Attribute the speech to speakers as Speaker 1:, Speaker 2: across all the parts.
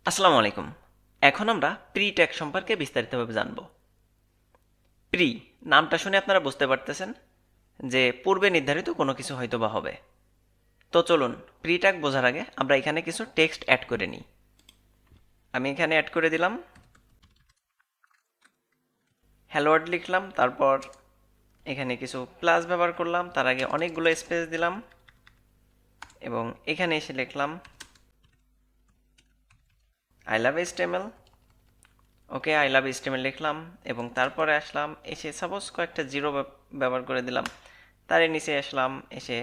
Speaker 1: আসসালামু আলাইকুম। এখন আমরা প্রি ট্যাগ সম্পর্কে বিস্তারিতভাবে জানব। প্রি নামটা শুনে আপনারা বুঝতে পারতেছেন যে পূর্বে নির্ধারিত কোনো কিছু হয়তো বা হবে। তো চলুন প্রি ট্যাগ বোঝার আগে আমরা এখানে কিছু টেক্সট অ্যাড করে নিই। আমি এখানে অ্যাড করে দিলাম, হ্যালো ওয়ার্ল্ড লিখলাম, তারপর এখানে কিছু প্লাস ব্যবহার করলাম, তার আগে অনেকগুলো স্পেস দিলাম এবং এখানে এসে লিখলাম I love HTML। Okay, I love HTML লিখলাম এবং তারপরে আসলাম, এসে সাপোজ কয়েকটা জিরো ব্যবহার করে দিলাম, তার নিচে আসলাম, এসে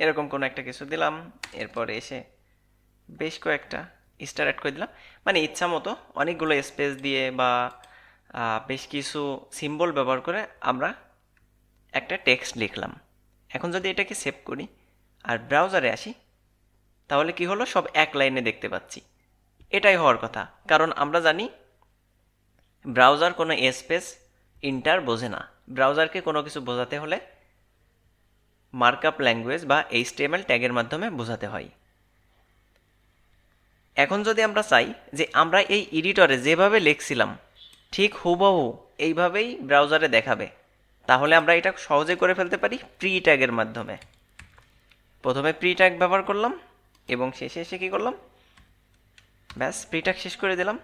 Speaker 1: এরকম কোনো একটা কিছু দিলাম, এরপরে এসে বেশ কয়েকটা স্টার অ্যাড করে দিলাম। মানে ইচ্ছা মতো অনেকগুলো স্পেস দিয়ে বা বেশ কিছু সিম্বল ব্যবহার করে আমরা একটা টেক্সট লিখলাম। এখন যদি এটাকে সেভ করি আর ব্রাউজারে আসি, তাহলে কি হলো, সব এক লাইনে দেখতে পাচ্ছি। এটাই হওয়ার কথা, কারণ আমরা জানি ব্রাউজার কোনো স্পেস ইন্টার বোঝে না। ব্রাউজারকে কোনো কিছু বোঝাতে হলে মার্কআপ ল্যাঙ্গুয়েজ বা HTML ট্যাগের মাধ্যমে বোঝাতে হয়। এখন যদি আমরা চাই যে আমরা এই এডিটরে যেভাবে লিখছিলাম ঠিক হুবহু এইভাবেই ব্রাউজারে দেখাবে, তাহলে আমরা এটা সহজে করে ফেলতে পারি প্রি ট্যাগের মাধ্যমে। প্রথমে প্রি ট্যাগ ব্যবহার করলাম এবং শেষে এসে কী করলাম, ব্যাস প্রি ট্যাগ শেষ করে দিলাম।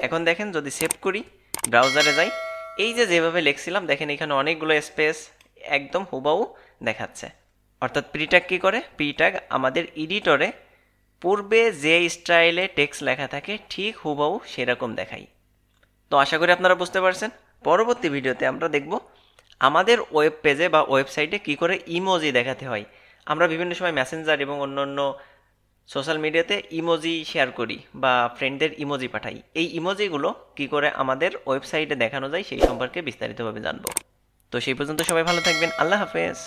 Speaker 1: এখন দেখেন যদি সেভ করি, ব্রাউজারে যাই, এই যে যেভাবে লিখছিলাম দেখেন এখানে অনেকগুলো স্পেস একদম হুবহু দেখাচ্ছে। অর্থাৎ প্রি ট্যাগ কী করে, প্রি ট্যাগ আমাদের এডিটরে পূর্বে যে স্টাইলে টেক্সট লেখা থাকে ঠিক হুবহু সেরকম দেখাই। তো আশা করি আপনারা বুঝতে পারছেন। পরবর্তী ভিডিওতে আমরা দেখব আমাদের ওয়েব পেজে বা ওয়েবসাইটে কী করে ইমোজি দেখাতে হয়। আমরা বিভিন্ন সময় মেসেঞ্জার এবং অন্য অন্য সোশ্যাল মিডিয়াতে ইমোজি শেয়ার করি বা ফ্রেন্ডদের ইমোজি পাঠাই। এই ইমোজিগুলো কী করে আমাদের ওয়েবসাইটে দেখানো যায় সেই সম্পর্কে বিস্তারিতভাবে জানব। তো সেই পর্যন্ত সবাই ভালো থাকবেন। আল্লাহ হাফেজ।